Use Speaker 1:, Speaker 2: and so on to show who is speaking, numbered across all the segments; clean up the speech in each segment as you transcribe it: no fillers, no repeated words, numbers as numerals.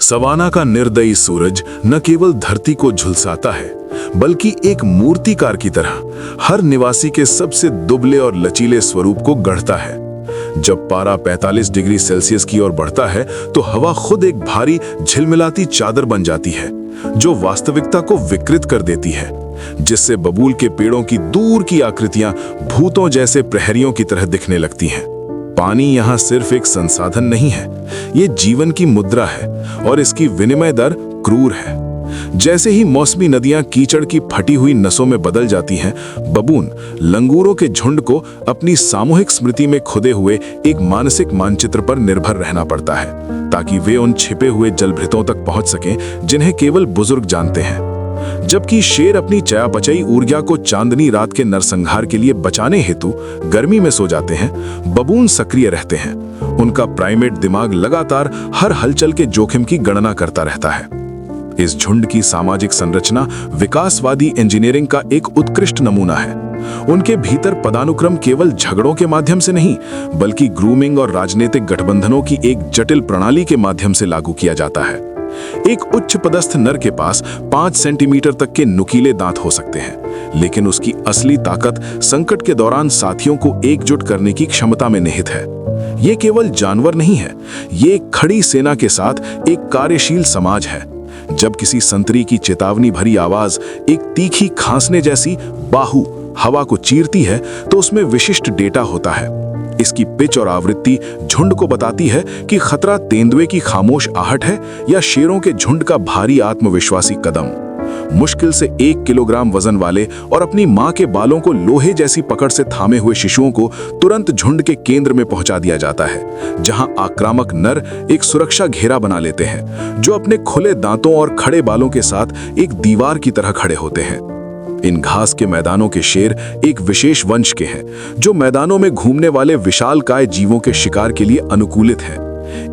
Speaker 1: Savanna का निर्दयी सूरज न केवल धरती को झुलसाता है, बल्कि एक मूर्तिकार की तरह हर निवासी के सबसे दुबले और लचीले स्वरूप को गढ़ता है। जब पारा 45 डिग्री सेल्सियस की ओर बढ़ता है तो हवा खुद एक भारी झिलमिलाती चादर बन जाती है, जो वास्तविकता को विकृत कर देती है, जिससे बबूल के पेड़ों की दूर की आकृतियां भूतों जैसे प्रहरियों की तरह दिखने लगती हैं। पानी यहाँ सिर्फ एक संसाधन नहीं है, ये जीवन की मुद्रा है और इसकी विनिमय दर क्रूर है। जैसे ही मौसमी नदियां कीचड़ की फटी हुई नसों में बदल जाती हैं, बबून लंगूरों के झुंड को अपनी सामूहिक स्मृति में खुदे हुए एक मानसिक मानचित्र पर निर्भर रहना पड़ता है, ताकि वे उन छिपे हुए जलभृतों तक पहुंच सकें जिन्हें केवल बुजुर्ग जानते हैं। जबकि शेर अपनी चयापचयी ऊर्जा को चांदनी रात के नरसंहार के लिए बचाने हेतु गर्मी में सो जाते हैं, बबून सक्रिय रहते हैं। उनका प्राइमेट दिमाग लगातार हर हलचल के जोखिम की गणना करता रहता है। इस झुंड की सामाजिक संरचना विकासवादी इंजीनियरिंग का एक उत्कृष्ट नमूना है। उनके भीतर पदानुक्रम केवल झगड़ों के माध्यम से नहीं, बल्कि ग्रूमिंग और राजनीतिक गठबंधनों की एक जटिल प्रणाली के माध्यम से लागू किया जाता है। एक उच्च पदस्थ नर के पास 5 सेंटीमीटर तक के नुकीले दांत हो सकते हैं, लेकिन उसकी असली ताकत संकट के दौरान साथियों को एकजुट करने की क्षमता में निहित है। ये केवल जानवर नहीं है, ये एक खड़ी सेना के साथ एक कार्यशील समाज है। जब किसी संतरी की चेतावनी भरी आवाज एक तीखी खांसने जैसी बाहु हवा को चीरती है, तो उसमें विशिष्ट डेटा होता है। इसकी पिच और आवृत्ति झुंड को बताती है कि खतरा तेंदुए की खामोश आहट है या शेरों के झुंड का भारी आत्मविश्वासी कदम। मुश्किल से 1 किलोग्राम वजन वाले और अपनी मां के बालों को लोहे जैसी पकड़ से थामे हुए शिशुओं को तुरंत झुंड के केंद्र में पहुंचा दिया जाता है, जहां आक्रामक नर एक सुरक्षा घेरा बना लेते हैं, जो अपने खुले दांतों और खड़े बालों के साथ एक दीवार की तरह खड़े होते हैं। इन घास के मैदानों के शेर एक विशेष वंश के हैं, जो मैदानों में घूमने वाले विशालकाय जीवों के शिकार के लिए अनुकूलित है।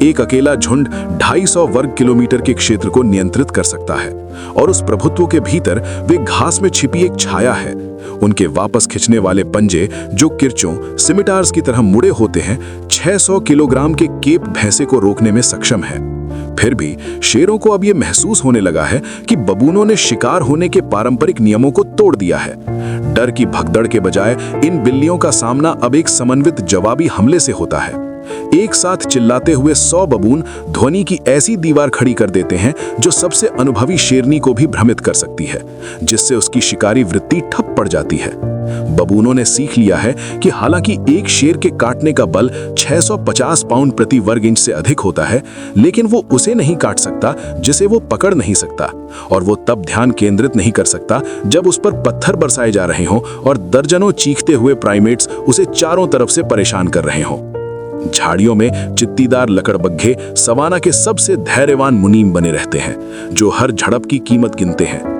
Speaker 1: एक अकेला झुंड 250 वर्ग किलोमीटर के क्षेत्र को नियंत्रित कर सकता है, और उस प्रभुत्व के भीतर वे घास में छिपी एक छाया है। उनके वापस खिंचने वाले पंजे, जो किरचों सिमिटार्स की तरह मुड़े होते हैं, 600 किलोग्राम के केप भैंसे को रोकने में सक्षम है। फिर भी शेरों को अब यह महसूस होने लगा है कि बबूनों ने शिकार होने के पारंपरिक नियमों को तोड़ दिया है। डर की भगदड़ के बजाय इन बिल्लियों का सामना अब एक समन्वित जवाबी हमले से होता है। एक साथ चिल्लाते हुए 100 बबून ध्वनि की ऐसी दीवार खड़ी कर देते हैं जो सबसे अनुभवी शेरनी को भी भ्रमित कर सकती है, जिससे उसकी शिकारी वृत्ति ठप पड़ जाती है। बबूनों ने सीख लिया है कि हालांकि एक शेर के काटने का बल 650 पाउंड प्रति वर्ग इंच से अधिक होता है, लेकिन वो उसे नहीं काट सकता जिसे वो पकड़ नहीं सकता, और वो तब ध्यान केंद्रित नहीं कर सकता जब उस पर पत्थर बरसाए जा रहे हों और दर्जनों चीखते हुए प्राइमेट्स उसे चारों तरफ से परेशान कर रहे हों। झाड़ियों में चित्तीदार लकड़बग्घे सवाना के सबसे धैर्यवान मुनीम बने रहते हैं, जो हर झड़प की कीमत गिनते हैं।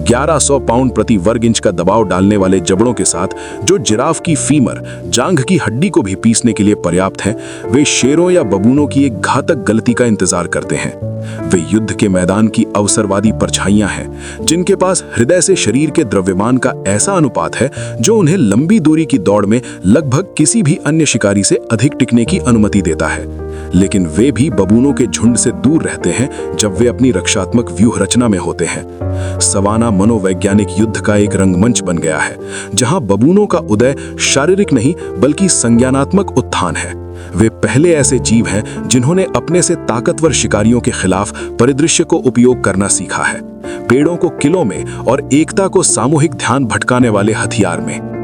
Speaker 1: 1100 पाउंड प्रति वर्ग इंच का दबाव डालने वाले जबड़ों के साथ, जो जिराफ की फीमर जांघ की हड्डी को भी पीसने के लिए पर्याप्त हैं, वे शेरों या बबूनों की एक घातक गलती का इंतजार करते हैं। वे युद्ध के मैदान की अवसरवादी परछाइयां हैं, जिनके पास हृदय से शरीर के द्रव्यमान का ऐसा अनुपात है जो उन्हें लंबी दूरी की दौड़ में लगभग किसी भी अन्य शिकारी से अधिक टिकने की अनुमति देता है। लेकिन वे भी बबूनों के झुंड से दूर रहते हैं जब वे अपनी रक्षात्मक व्यूह रचना में होते हैं। सवाना मनोवैज्ञानिक युद्ध का एक रंगमंच बन गया है, जहां बबूनों का उदय शारीरिक नहीं बल्कि संज्ञानात्मक उत्थान है। वे पहले ऐसे जीव हैं जिन्होंने अपने से ताकतवर शिकारियों के खिलाफ परिदृश्य को उपयोग करना सीखा है, पेड़ों को किलों में और एकता को सामूहिक ध्यान भटकाने वाले हथियार में।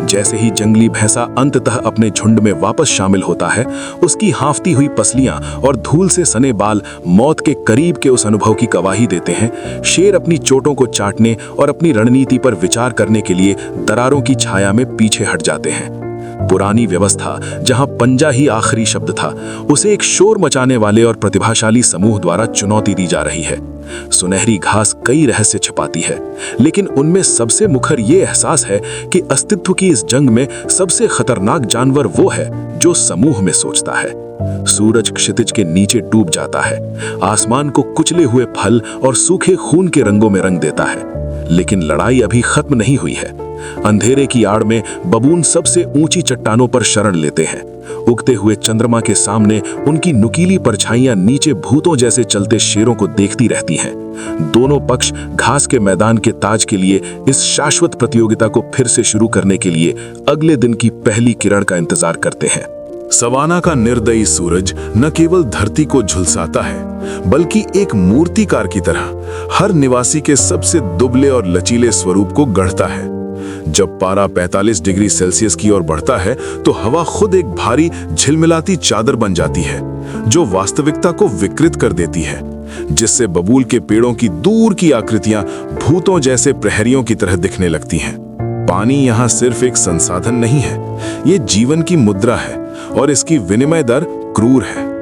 Speaker 1: जैसे ही जंगली भैंसा अंततः अपने झुंड में वापस शामिल होता है, उसकी हांफती हुई पसलियां और धूल से सने बाल मौत के करीब के उस अनुभव की गवाही देते हैं। शेर अपनी चोटों को चाटने और अपनी रणनीति पर विचार करने के लिए दरारों की छाया में पीछे हट जाते हैं। पुरानी व्यवस्था, जहां पंजा ही आखिरी शब्द था, उसे एक शोर मचाने वाले और प्रतिभाशाली समूह द्वारा चुनौती दी जा रही है। सुनहरी घास कई रहस्य छिपाती है, लेकिन उनमें सबसे मुखर ये एहसास है कि अस्तित्व की इस जंग में सबसे खतरनाक जानवर वो है जो समूह में सोचता है। सूरज क्षितिज के नीचे डूब जाता है, आसमान को कुचले हुए फल और सूखे खून के रंगों में रंग देता है, लेकिन लड़ाई अभी खत्म नहीं हुई है। अंधेरे की आड़ में बबून सबसे ऊंची चट्टानों पर शरण लेते हैं,
Speaker 2: उगते हुए चंद्रमा के सामने उनकी नुकीली परछाइयां नीचे भूतों जैसे चलते शेरों को देखती रहती हैं। दोनों पक्ष घास के मैदान के ताज के लिए इस शाश्वत प्रतियोगिता को फिर से शुरू करने के लिए अगले दिन की पहली किरण का इंतजार करते हैं।
Speaker 1: सवाना का निर्दयी सूरज न केवल धरती को झुलसाता है, बल्कि एक मूर्तिकार की तरह हर निवासी के सबसे दुबले और लचीले स्वरूप को गढ़ता है। जब पारा 45 डिग्री सेल्सियस की ओर बढ़ता है तो हवा खुद एक भारी झिलमिलाती चादर बन जाती है, जो वास्तविकता को विकृत कर देती है, जिससे बबूल के पेड़ों की दूर की आकृतियां भूतों जैसे प्रहरियों की तरह दिखने लगती हैं। पानी यहाँ सिर्फ एक संसाधन नहीं है, ये जीवन की मुद्रा है और इसकी विनिमय दर क्रूर है।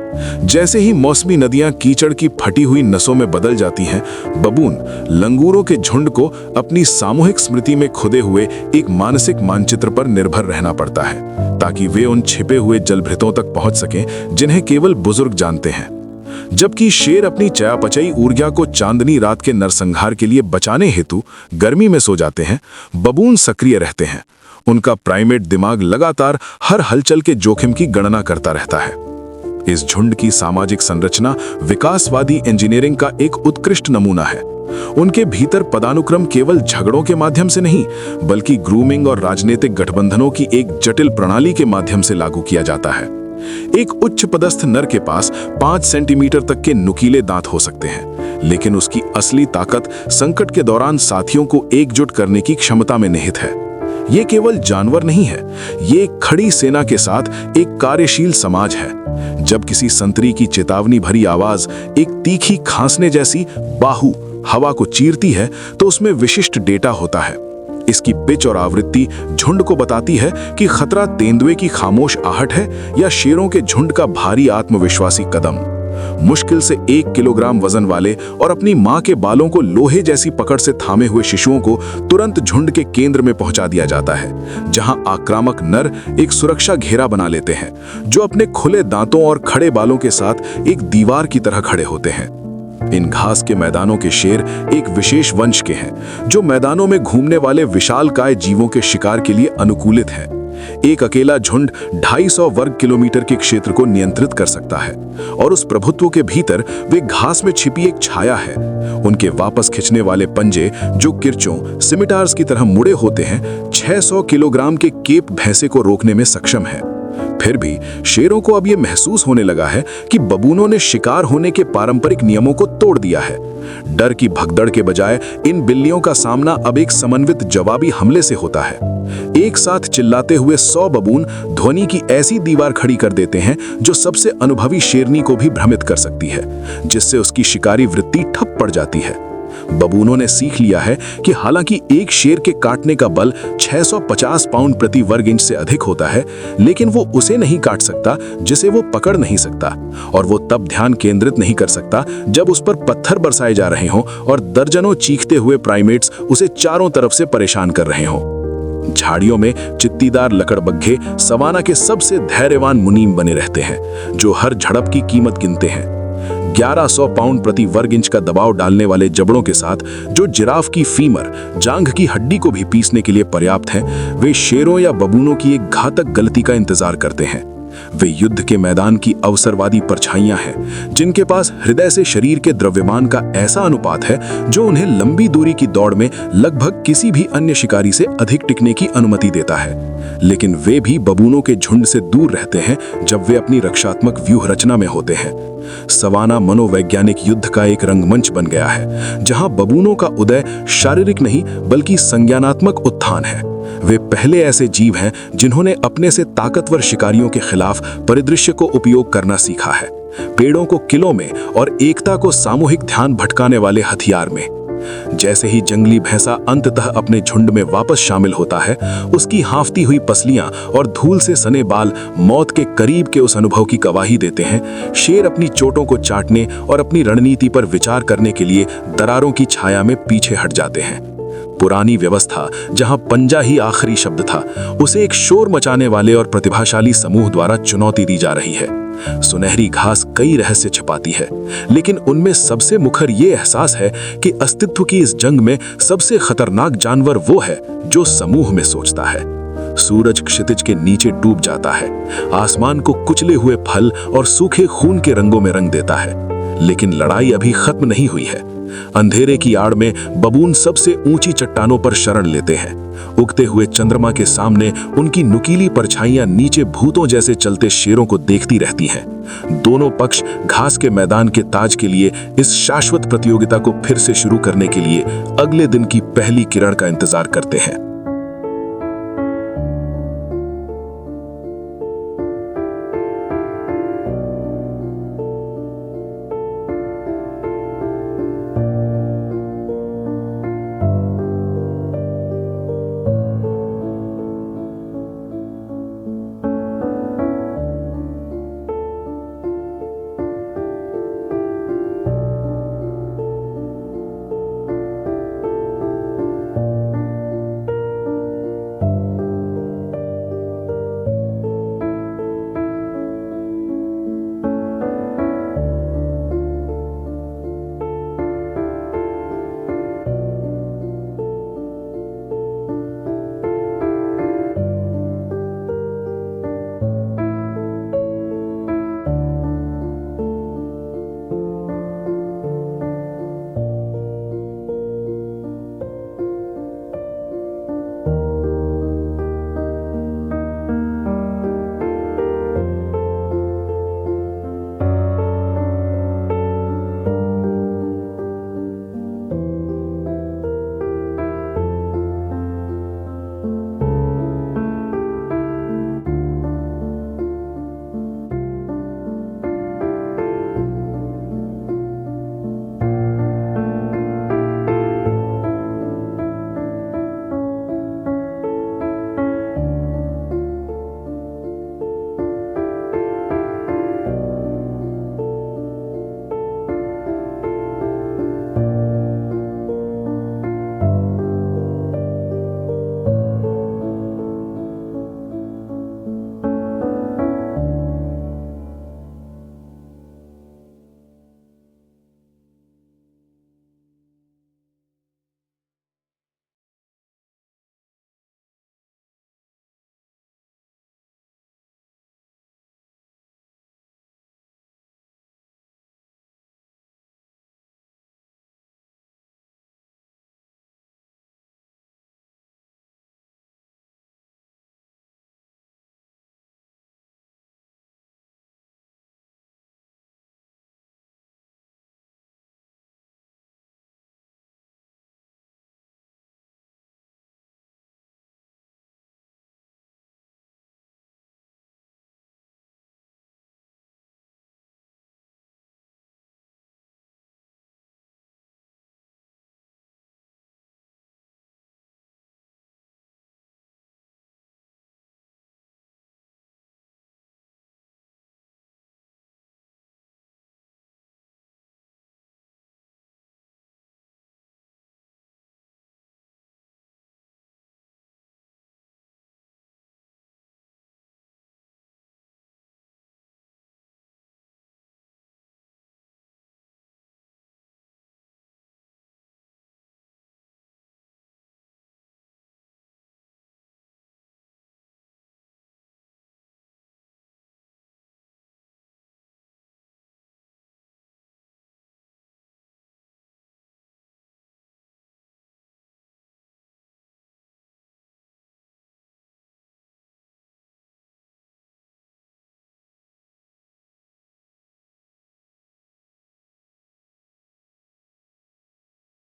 Speaker 1: जैसे ही मौसमी नदियां कीचड़ की फटी हुई नसों में बदल जाती हैं, बबून लंगूरों के झुंड को अपनी सामूहिक स्मृति में खुदे हुए एक मानसिक मानचित्र पर निर्भर रहना पड़ता है, ताकि वे उन छिपे हुए जलभृतों तक पहुंच सकें जिन्हें केवल बुजुर्ग जानते हैं। जबकि शेर अपनी चयापचयी ऊर्जा को चांदनी रात के नरसंहार के लिए बचाने हेतु गर्मी में सो जाते हैं, बबून सक्रिय रहते हैं। उनका प्राइमेट दिमाग लगातार हर हलचल के जोखिम की गणना करता रहता है। इस झुंड की सामाजिक संरचना विकासवादी इंजीनियरिंग का एक उत्कृष्ट नमूना है। उनके भीतर पदानुक्रम केवल झगड़ों के माध्यम से नहीं, बल्कि ग्रूमिंग और राजनीतिक गठबंधनों की एक जटिल प्रणाली के माध्यम से लागू किया जाता है। एक उच्च पदस्थ नर के पास 5 सेंटीमीटर तक के नुकीले दांत हो सकते हैं, लेकिन उसकी असली ताकत संकट के दौरान साथियों को एकजुट करने की क्षमता में निहित है। ये केवल जानवर नहीं है, ये एक खड़ी सेना के साथ एक कार्यशील समाज है। जब किसी संतरी की चेतावनी भरी आवाज एक तीखी खांसने जैसी बाहु हवा को चीरती है, तो उसमें विशिष्ट डेटा होता है। इसकी पिच और आवृत्ति झुंड को बताती है कि खतरा तेंदुए की खामोश आहट है या शेरों के झुंड का भारी आत्मविश्वासी कदम। मुश्किल से 1 किलोग्राम वजन वाले और अपनी मां के बालों को लोहे जैसी पकड़ से थामे हुए शिशुओं को तुरंत झुंड के केंद्र में पहुंचा दिया जाता है, जहां आक्रामक नर एक सुरक्षा घेरा बना लेते हैं, जो अपने खुले दांतों और खड़े बालों के साथ एक दीवार की तरह खड़े होते हैं। इन घास के मैदानों के शेर एक विशेष वंश के हैं, जो मैदानों में घूमने वाले विशालकाय जीवों के शिकार के लिए अनुकूलित है। एक अकेला झुंड 250 वर्ग किलोमीटर के क्षेत्र को नियंत्रित कर सकता है, और उस प्रभुत्व के भीतर वे घास में छिपी एक छाया है। उनके वापस खिंचने वाले पंजे, जो किरचों सिमिटार्स की तरह मुड़े होते हैं, 600 किलोग्राम के केप भैंसे को रोकने में सक्षम है। फिर भी शेरों को अब यह महसूस होने लगा है कि बबूनों ने शिकार होने के पारंपरिक नियमों को तोड़ दिया है। डर की भगदड़ के बजाय इन बिल्लियों का सामना अब एक समन्वित जवाबी हमले से होता है। एक साथ चिल्लाते हुए 100 बबून ध्वनि की ऐसी दीवार खड़ी कर देते हैं जो सबसे अनुभवी शेरनी को भी भ्रमित कर सकती है, जिससे उसकी शिकारी वृत्ति ठप पड़ जाती है। बबूनों ने सीख लिया है कि हालांकि एक शेर के काटने का बल 650 पाउंड प्रति वर्ग इंच से अधिक होता है, लेकिन वो उसे नहीं काट सकता जिसे वो पकड़ नहीं सकता, और वो तब ध्यान केंद्रित नहीं कर सकता जब उस पर पत्थर बरसाए जा रहे हों और दर्जनों चीखते हुए प्राइमेट्स उसे चारों तरफ से परेशान कर रहे हों। झाड़ियों में चित्तीदार लकड़बग्घे सवाना के सबसे धैर्यवान मुनीम बने रहते हैं, जो हर झड़प की कीमत गिनते हैं। 1100 पाउंड प्रति वर्ग इंच का दबाव डालने वाले जबड़ों के साथ, जो जिराफ की फीमर जांघ की हड्डी को भी पीसने के लिए पर्याप्त हैं, वे शेरों या बबूनों की एक घातक गलती का इंतजार करते हैं। वे युद्ध के मैदान की अवसरवादी परछाइयां हैं, जिनके पास हृदय से शरीर के द्रव्यमान का ऐसा अनुपात है जो उन्हें लंबी दूरी की दौड़ में लगभग किसी भी अन्य शिकारी से अधिक टिकने की अनुमति देता है। लेकिन वे भी बबूनों के झुंड से दूर रहते हैं जब वे अपनी रक्षात्मक व्यूह रचना में होते हैं। सवाना मनोवैज्ञानिक युद्ध का एक रंगमंच बन गया है, जहां बबूनों का उदय शारीरिक नहीं बल्कि संज्ञानात्मक उत्थान है। वे पहले ऐसे जीव हैं जिन्होंने अपने से ताकतवर शिकारियों के खिलाफ परिदृश्य को उपयोग करना सीखा है, पेड़ों को किलों में और एकता को सामूहिक ध्यान भटकाने वाले हथियार में। जैसे ही जंगली भैंसा अंततः अपने झुंड में वापस शामिल होता है, उसकी हांफती हुई पसलियां और धूल से सने बाल मौत के करीब के उस अनुभव की गवाही देते हैं। शेर अपनी चोटों को चाटने और अपनी रणनीति पर विचार करने के लिए दरारों की छाया में पीछे हट जाते हैं। पुरानी व्यवस्था, जहां पंजा ही आखिरी शब्द था, उसे एक शोर मचाने वाले और प्रतिभाशाली समूह द्वारा चुनौती दी जा रही है। सुनहरी घास कई रहस्य छिपाती है, लेकिन उनमें सबसे मुखर ये एहसास है कि अस्तित्व की इस जंग में सबसे खतरनाक जानवर वो है जो समूह में सोचता है।
Speaker 2: सूरज क्षितिज के नीचे डूब जाता है, आसमान को कुचले हुए फल और सूखे खून के रंगों में रंग देता है। लेकिन लड़ाई अभी खत्म नहीं हुई है। अंधेरे की आड़ में बबून सबसे ऊंची चट्टानों पर शरण लेते हैं। उगते हुए चंद्रमा के सामने उनकी नुकीली परछाइयां नीचे भूतों जैसे चलते शेरों को देखती रहती हैं। दोनों पक्ष घास के मैदान के ताज के लिए इस शाश्वत प्रतियोगिता को फिर से शुरू करने के लिए अगले दिन की पहली किरण का इंतजार करते हैं।